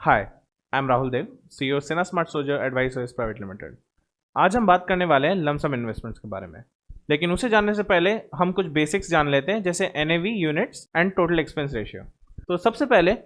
Hi, I am Rahul Dev, CEO Sinha smart soldier advisors private limited. आज हम बात करने वाले हैं लमसम इन्वेस्टमेंट्स के बारे में, लेकिन उसे जानने से पहले हम कुछ बेसिक्स जान लेते हैं, जैसे NAV units and total expense ratio. तो सबसे पहले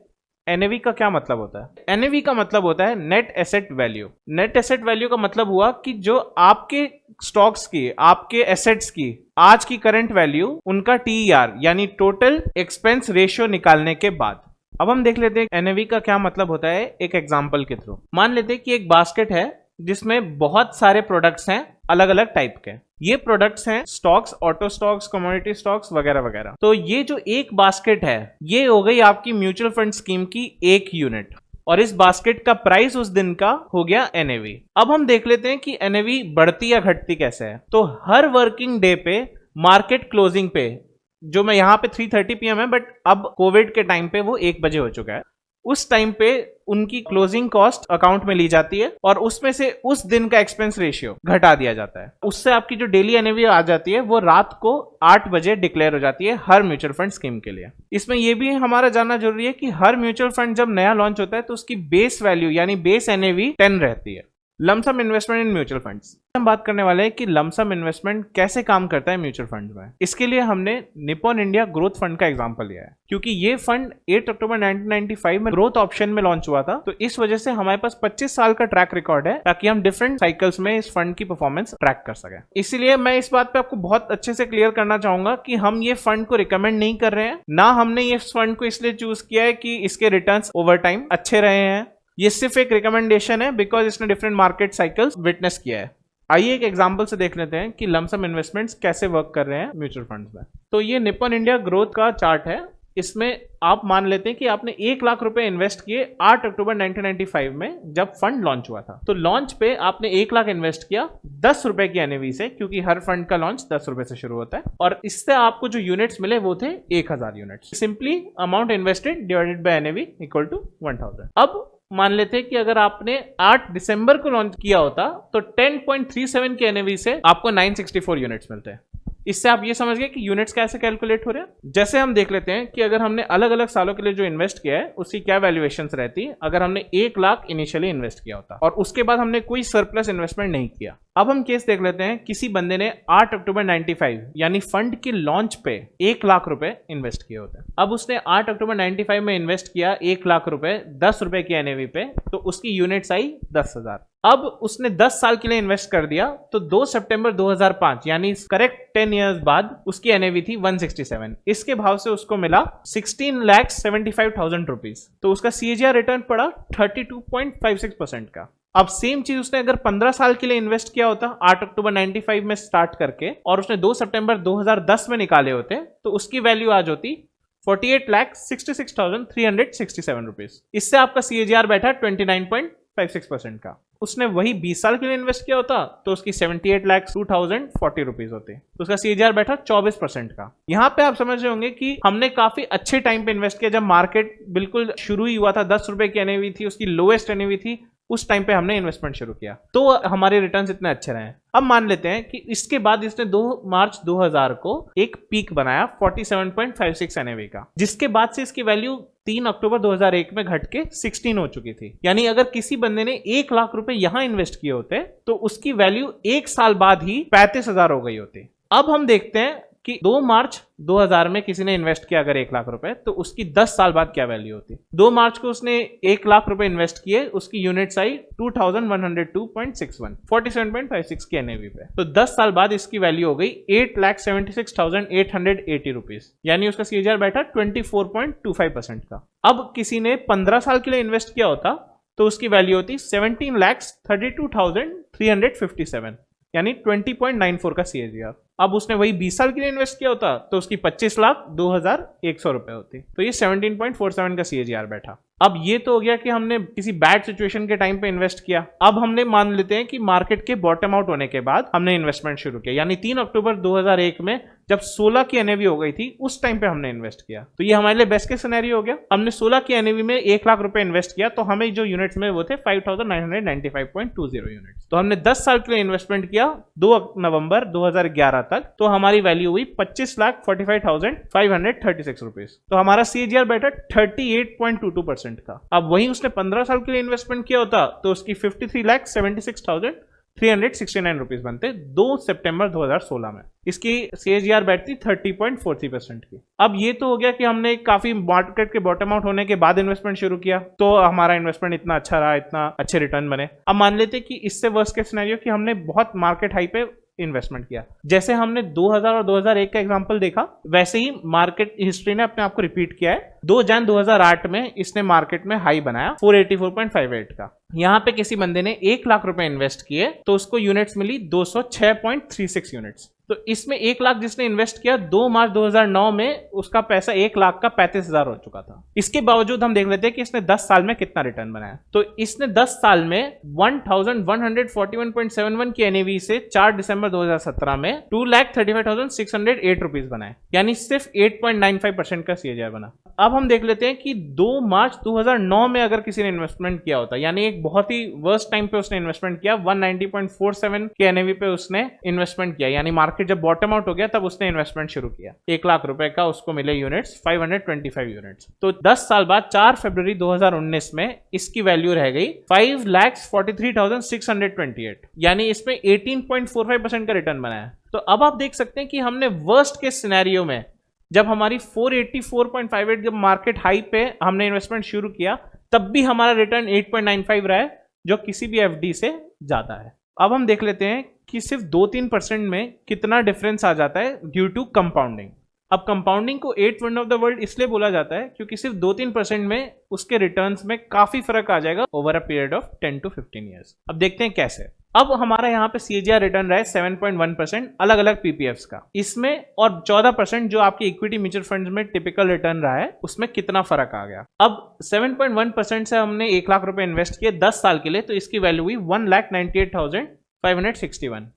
एनएवी का क्या मतलब होता है? एनएवी का मतलब होता है net asset value. Net asset value का मतलब हुआ कि जो आपके स्टॉक्स की, आपके एसेट्स की आज की करंट वैल्यू, उनका टीईआर यानी टोटल एक्सपेंस रेशियो निकालने के बाद। अब हम देख लेते हैं एनएवी का क्या मतलब होता है एक एग्जांपल के थ्रू। मान लेते हैं कि एक बास्केट है जिसमें बहुत सारे प्रोडक्ट्स हैं अलग अलग टाइप के। ये प्रोडक्ट्स हैं stocks, auto stocks, commodity stocks वगैरह वगैरह। तो ये जो एक बास्केट है ये हो गई आपकी म्यूचुअल फंड स्कीम की एक यूनिट, और इस बास्केट का प्राइस उस दिन का हो गया एनएवी। अब हम देख लेते हैं कि एनएवी बढ़ती या घटती कैसे है। तो हर वर्किंग डे पे मार्केट क्लोजिंग पे, जो मैं यहाँ पे 3:30 PM है, बट अब कोविड के टाइम पे वो 1 बजे हो चुका है, उस टाइम पे उनकी क्लोजिंग कॉस्ट अकाउंट में ली जाती है और उसमें से उस दिन का एक्सपेंस रेशियो घटा दिया जाता है। उससे आपकी जो डेली एनएवी आ जाती है वो रात को 8 बजे डिक्लेयर हो जाती है हर म्यूचुअल फंड स्कीम के लिए। इसमें यह भी हमारा जानना जरूरी है कि हर म्यूचुअल फंड जब नया लॉन्च होता है तो उसकी बेस वैल्यू यानी बेस एनएवी 10 रहती है। Lump sum investment in mutual funds, हम बात करने वाले हैं कि लमसम इन्वेस्टमेंट कैसे काम करता है म्यूचुअल फंड में। इसके लिए हमने निप्पॉन इंडिया ग्रोथ फंड का एग्जांपल लिया है, क्योंकि ये फंड 8 अक्टूबर 1995 में ग्रोथ ऑप्शन में लॉन्च हुआ था। तो इस वजह से हमारे पास 25 साल का ट्रैक रिकॉर्ड है, ताकि हम डिफरेंट साइकिल्स में इस फंड की परफॉर्मेंस ट्रैक कर सके। इसीलिए मैं इस बात पे आपको बहुत अच्छे से क्लियर करना चाहूंगा कि हम ये फंड को रिकमेंड नहीं कर रहे हैं, ना हमने ये फंड को इसलिए चूज किया है कि इसके रिटर्न्स ओवर टाइम अच्छे रहे हैं। ये सिर्फ एक रिकमेंडेशन है बिकॉज इसने डिफरेंट मार्केट साइकिल्स विटनेस किया है। आइए एक एग्जांपल से देख लेते हैं कि लमसम इन्वेस्टमेंट्स कैसे वर्क कर रहे हैं म्यूचुअल फंड्स में। तो ये निप्पॉन इंडिया ग्रोथ का चार्ट है। इसमें आप मान लेते हैं कि आपने 1 लाख रुपए इन्वेस्ट किए 8 अक्टूबर 1995 में, जब फंड लॉन्च हुआ था। तो लॉन्च पे आपने 1 लाख इन्वेस्ट किया 10 रुपए की एनएवी से, क्योंकि हर फंड का लॉन्च 10 रुपए से शुरू होता है, और इससे आपको जो यूनिट्स मिले वो थे 1000 units. Simply amount invested divided by NAV equal to 1000। अब मान लेते हैं कि अगर आपने 8 दिसंबर को लॉन्च किया होता तो 10.37 के एनएवी से आपको 964 यूनिट्स मिलते हैं। इससे आप ये समझ गए कि यूनिट्स कैसे कैलकुलेट हो रहे हैं। जैसे हम देख लेते हैं कि अगर हमने अलग अलग सालों के लिए जो इन्वेस्ट किया है उसकी क्या वैल्यूएशंस रहती है अगर हमने 1 लाख इनिशियली इन्वेस्ट किया होता और उसके बाद हमने कोई सरप्लस इन्वेस्टमेंट नहीं किया। अब हम केस देख लेते हैं, किसी बंदे ने 8 अक्टूबर 95 यानी फंड के लॉन्च पे 1 लाख रुपए इन्वेस्ट किए होते हैं। अब उसने 8 अक्टूबर 95 में इन्वेस्ट किया 1 लाख रुपए 10 रुपए की एनएवी पे, तो उसकी यूनिट्स आई 10,000। अब उसने 10 साल के लिए इन्वेस्ट कर दिया, तो 2 सितंबर 2005 यानी करेक्ट 10 इयर्स बाद उसकी एनएवी थी 167। इसके भाव से उसको मिला 16,75,000 रुपीज। तो उसका सीएजीआर रिटर्न पड़ा 32.56% का। अब सेम चीज उसने अगर 15 साल के लिए इन्वेस्ट किया होता 8 अक्टूबर 95 में स्टार्ट करके, और उसने 2 सितंबर 2010 में निकाले होते, तो उसकी वैल्यू आज होती 48,66,367 रुपीज। इससे आपका सीएजीआर बैठा 29.56% का। उसने वही 20 साल के लिए इन्वेस्ट किया होता तो उसकी 78,02,040 रुपीज होते, तो उसका सीएजीआर बैठा 24% का। यहाँ पे आप समझ रहे होंगे कि हमने काफी अच्छे टाइम पे इन्वेस्ट किया, जब मार्केट बिल्कुल शुरू ही हुआ था, 10 रुपए की एनएवी थी, उसकी लोएस्ट एनएवी थी, उस टाइम पे हमने इन्वेस्टमेंट शुरू किया, तो हमारे रिटर्न्स इतने अच्छे रहे। अब मान लेते हैं कि इसके बाद इसने 2 मार्च 2000 को एक पीक बनाया 47.56 एनएवी का, जिसके बाद से इसकी वैल्यू 3 अक्टूबर 2001 में घट के 16 हो चुकी थी। यानी अगर किसी बंदे ने 1 लाख रुपए यहां इन्वेस्ट किए होते तो उसकी वैल्यू 1 साल बाद ही 35,000 हो गई होती। अब हम देखते हैं कि 2 मार्च 2000 में किसी ने इन्वेस्ट किया अगर 1 लाख रुपए, तो उसकी 10 साल बाद क्या वैल्यू होती। 2 मार्च को उसने 1 लाख रुपए इन्वेस्ट किए, उसकी यूनिट्स आई 2102.61, 47.56 की एनएवी पे। तो 10 साल बाद इसकी वैल्यू हो गई 8,76,880 रुपीज, यानी उसका सीएजीआर बैठा 24.25% का। अब किसी ने 15 साल के लिए इन्वेस्ट किया होता तो उसकी वैल्यू होती 17,32,357, यानी 20.94 का सीएजीआर। अब उसने वही 20 साल के लिए इन्वेस्ट किया होता तो उसकी 25,02,100 रुपए होती, तो ये 17.47 का सीएजीआर बैठा। अब ये तो हो गया कि हमने किसी बैड सिचुएशन के टाइम पे इन्वेस्ट किया। अब हमने मान लेते हैं कि मार्केट के बॉटम आउट होने के बाद हमने इन्वेस्टमेंट शुरू किया, यानी 3 अक्टूबर 2001 में जब 16 की एनएवी हो गई थी, उस टाइम पे हमने इन्वेस्ट किया। तो ये हमारे लिए बेस्ट केस सिनेरियो हो गया। हमने 16 की एनएवी में 1 लाख रुपए इन्वेस्ट किया, तो हमें जो यूनिट्स में वो थे 5,995.20 यूनिट्स। तो हमने 10 साल के लिए इन्वेस्टमेंट किया 2 नवंबर 2011 तक, तो हमारी वैल्यू हुई 25,45,536 रुपीज। तो हमारा CAGR बैठा 38.22% का। अब वहीं उसने 15 साल के लिए इन्वेस्टमेंट किया होता तो उसकी 53,76,369 रुपीज बनते 2 सितंबर 2016 में। इसकी CAGR बैठती 30.43% की। अब ये तो हो गया कि हमने काफी मार्केट के बॉटम आउट होने के बाद इन्वेस्टमेंट शुरू किया तो हमारा इन्वेस्टमेंट इतना अच्छा रहा, इतना अच्छे रिटर्न बने। अब मान लेते कि इससे वर्स्ट केस सिनेरियो कि हमने बहुत मार्केट हाई पे इन्वेस्टमेंट किया, जैसे हमने 2000 और 2001 का एग्जांपल देखा, वैसे ही मार्केट हिस्ट्री ने अपने आप को रिपीट किया है। 2 जनवरी 2008 में इसने मार्केट में हाई बनाया 484.58 का। यहाँ पे किसी बंदे ने 1 लाख रुपए इन्वेस्ट किए तो उसको यूनिट्स मिली 206.36 यूनिट्स। तो इसमें 1 लाख जिसने इन्वेस्ट किया 2 मार्च 2009 में उसका पैसा 1 लाख का 35,000 हो चुका था। इसके बावजूद हम देख लेते हैं कि इसने 10 साल में कितना रिटर्न बनाया। तो इसने 10 साल में 1141.71 की NAV से 4 दिसंबर 2017 में 2,35,608 रुपीज बनाए, यानी सिर्फ 8.95% का CAGR बना। अब हम देख लेते हैं कि 2 मार्च 2009 में अगर किसी ने इन्वेस्टमेंट किया होता, यानी एक बहुत ही वर्स्ट टाइम पे उसने इन्वेस्टमेंट किया, 190.47 के NAV पे उसने इन्वेस्टमेंट किया, यानी मार्केट जब बॉटम आउट हो गया तब उसने इन्वेस्टमेंट शुरू किया। 1 लाख रुपए का उसको मिले यूनिट्स 525 यूनिट्स। तो 10 साल बाद 4 फरवरी 2019 में इसकी वैल्यू रह गई 5,43,628, यानी इसमें 18.45% का रिटर्न बनाया। तो अब आप देख सकते हैं कि हमने वर्स्ट के सिनेरियो में जब हमारी 484.58 जब मार्केट हाई पे हमने इन्वेस्टमेंट शुरू किया तब भी हमारा रिटर्न 8.95 रहा है, जो किसी भी FD से ज्यादा है। अब हम देख लेते हैं कि सिर्फ 2-3% में कितना डिफरेंस आ जाता है ड्यू टू कंपाउंडिंग। अब कंपाउंडिंग को 8th wonder of the world इसलिए बोला जाता है क्योंकि सिर्फ 2-3% में उसके रिटर्न्स में काफी फर्क आ जाएगा over a period of 10 to 15 years. अब देखते हैं कैसे। अब हमारा यहाँ पे CAGR रिटर्न रहा है 7.1% अलग अलग PPFs का, इसमें और 14% जो आपके इक्विटी म्यूचुअल फंड्स में टिपिकल रिटर्न रहा है उसमें कितना फर्क आ गया। अब 7.1% से हमने 1 लाख रुपए इन्वेस्ट किए 10 साल के लिए, तो इसकी वैल्यू हुई 1,98,561।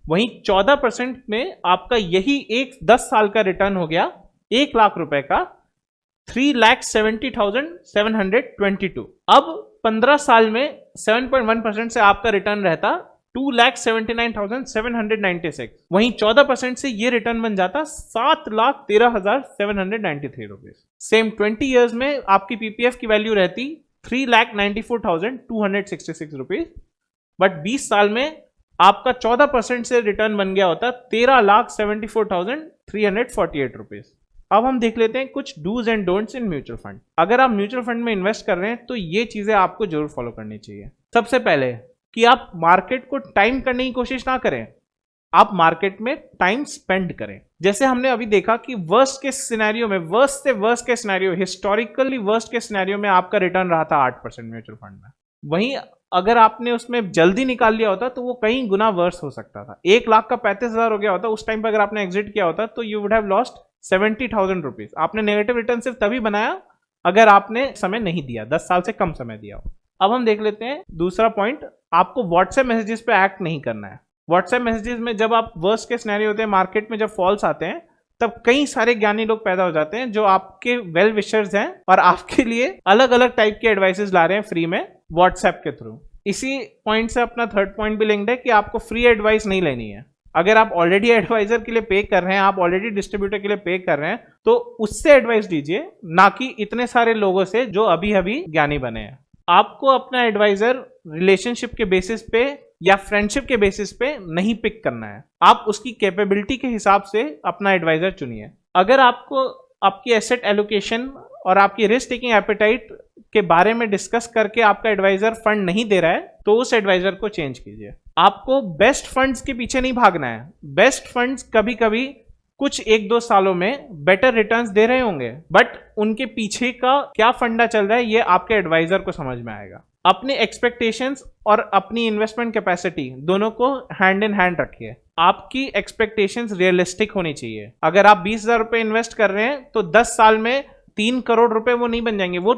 वहीं 14% में आपका यही एक 10 साल का रिटर्न हो गया 1 लाख रुपए का 3,70,722। अब 15 साल में 7.1% से आपका रिटर्न रहता 2,79,796। वहीं 14% से ये रिटर्न बन जाता 7,13,793 रुपीज। सेम 20 इयर्स में आपकी PPF की वैल्यू रहती 3,94,266 रुपीज, बट 20 साल में आपका 14% से रिटर्न बन गया होता 13,74,348 रुपीज। अब हम देख लेते हैं कुछ dos and don'ts in mutual fund. अगर आप म्यूचुअल फंड में इन्वेस्ट कर रहे हैं तो ये चीजें आपको जरूर फॉलो करनी चाहिए। सबसे पहले कि आप मार्केट को टाइम करने की कोशिश ना करें, आप मार्केट में टाइम स्पेंड करें। जैसे हमने अभी देखा कि वर्स्ट के सिनेरियो में, वर्स्ट से वर्स्ट के सिनेरियो, हिस्टोरिकली वर्स्ट के सिनेरियो में आपका रिटर्न रहा था 8% म्यूचुअल फंड में। वहीं अगर आपने उसमें जल्दी निकाल लिया होता तो वो कई गुना वर्स हो सकता था। 1 लाख का 35,000 हो गया होता, उस टाइम पर अगर आपने एग्जिट किया होता तो you would have lost 70,000 rupees. आपने नेगेटिव रिटर्न सिर्फ तभी बनाया अगर आपने समय नहीं दिया, 10 साल से कम समय दिया हो। अब हम देख लेते हैं दूसरा पॉइंट, आपको व्हाट्सएप मैसेजेस पे एक्ट नहीं करना है। व्हाट्सएप मैसेजेस में जब आप वर्स्ट के सिनेरियो होते हैं, मार्केट में जब फॉल्स आते हैं, तब कई सारे ज्ञानी लोग पैदा हो जाते हैं जो आपके वेल विशर्स हैं और आपके लिए अलग अलग टाइप के एडवाइसेस ला रहे हैं फ्री में व्हाट्सएप के थ्रू। इसी पॉइंट से अपना थर्ड पॉइंट भी लिंक्ड है कि आपको फ्री एडवाइस नहीं लेनी है। अगर आप ऑलरेडी एडवाइजर के लिए पे कर रहे हैं, आप ऑलरेडी डिस्ट्रीब्यूटर के लिए पे कर रहे हैं, तो उससे एडवाइस दीजिए, ना कि इतने सारे लोगों से जो अभी अभी ज्ञानी बने हैं। आपको अपना एडवाइजर रिलेशनशिप के बेसिस पे या फ्रेंडशिप के बेसिस पे नहीं पिक करना है। आप उसकी कैपेबिलिटी के हिसाब से अपना एडवाइजर चुनिए। अगर आपको आपकी एसेट एलोकेशन और आपकी रिस्क टेकिंग एपेटाइट के बारे में डिस्कस करके आपका एडवाइजर फंड नहीं दे रहा है, तो उस एडवाइजर को चेंज कीजिए। आपको बेस्ट फंड्स के पीछे नहीं भागना है। बेस्ट फंड्स कभी कभी कुछ 1-2 सालों में बेटर रिटर्न्स दे रहे होंगे, बट उनके पीछे का क्या फंडा चल रहा है ये आपके एडवाइजर को समझ में आएगा। अपने एक्सपेक्टेशंस और अपनी इन्वेस्टमेंट कैपेसिटी दोनों को हैंड इन हैंड रखिए। आपकी एक्सपेक्टेशंस रियलिस्टिक होनी चाहिए। अगर आप 20,000 रुपए इन्वेस्ट कर रहे हैं तो 10 साल में 3 करोड़ रुपए वो नहीं बन जाएंगे। वो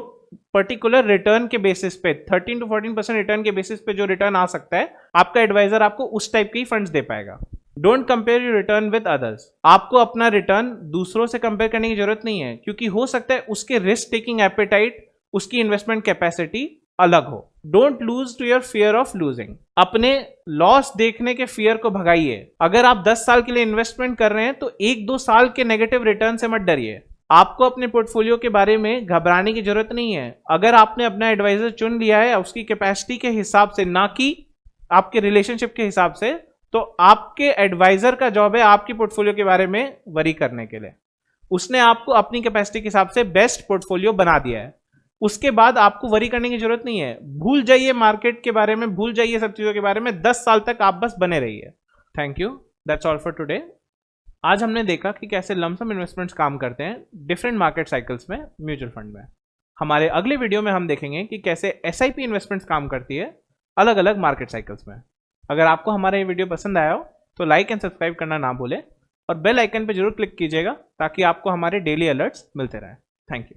पर्टिकुलर रिटर्न के बेसिस पे 13 to 14% रिटर्न के बेसिस पे जो रिटर्न आ सकता है, आपका एडवाइजर आपको उस टाइप के ही फंड्स दे पाएगा। Don't compare your return with others. आपको अपना रिटर्न दूसरों से कंपेयर करने की जरूरत नहीं है, क्योंकि हो सकता है उसके रिस्क टेकिंग एपेटाइट, उसकी इन्वेस्टमेंट कैपेसिटी अलग हो। Don't lose to your fear of losing. अपने लॉस देखने के फियर को भगाइए। अगर आप 10 साल के लिए इन्वेस्टमेंट कर रहे हैं तो 1-2 साल के नेगेटिव रिटर्न से मत डरिए। आपको अपने पोर्टफोलियो के बारे में घबराने की जरूरत नहीं है। अगर आपने अपना एडवाइजर चुन लिया है उसकी कैपेसिटी के हिसाब से, ना कि आपके रिलेशनशिप के हिसाब से, तो आपके एडवाइजर का जॉब है आपकी पोर्टफोलियो के बारे में वरी करने के लिए। उसने आपको अपनी कैपेसिटी के हिसाब से बेस्ट पोर्टफोलियो बना दिया है। उसके बाद आपको वरी करने की जरूरत नहीं है। भूल जाइए मार्केट के बारे में, भूल जाइए सब चीजों के बारे में। 10 साल तक आप बस बने रहिए। Thank you, that's all for today. आज हमने देखा कि कैसे लमसम इन्वेस्टमेंट्स काम करते हैं डिफरेंट मार्केट साइकिल्स में, म्यूचुअल फंड में। हमारे अगले वीडियो में हम देखेंगे कि कैसे एसआईपी इन्वेस्टमेंट्स काम करती है अलग अलग मार्केट साइकिल्स में। अगर आपको हमारा ये वीडियो पसंद आया हो तो लाइक एंड सब्सक्राइब करना ना भूलें और बेल आइकन पर जरूर क्लिक कीजिएगा ताकि आपको हमारे डेली अलर्ट्स मिलते रहें। Thank you.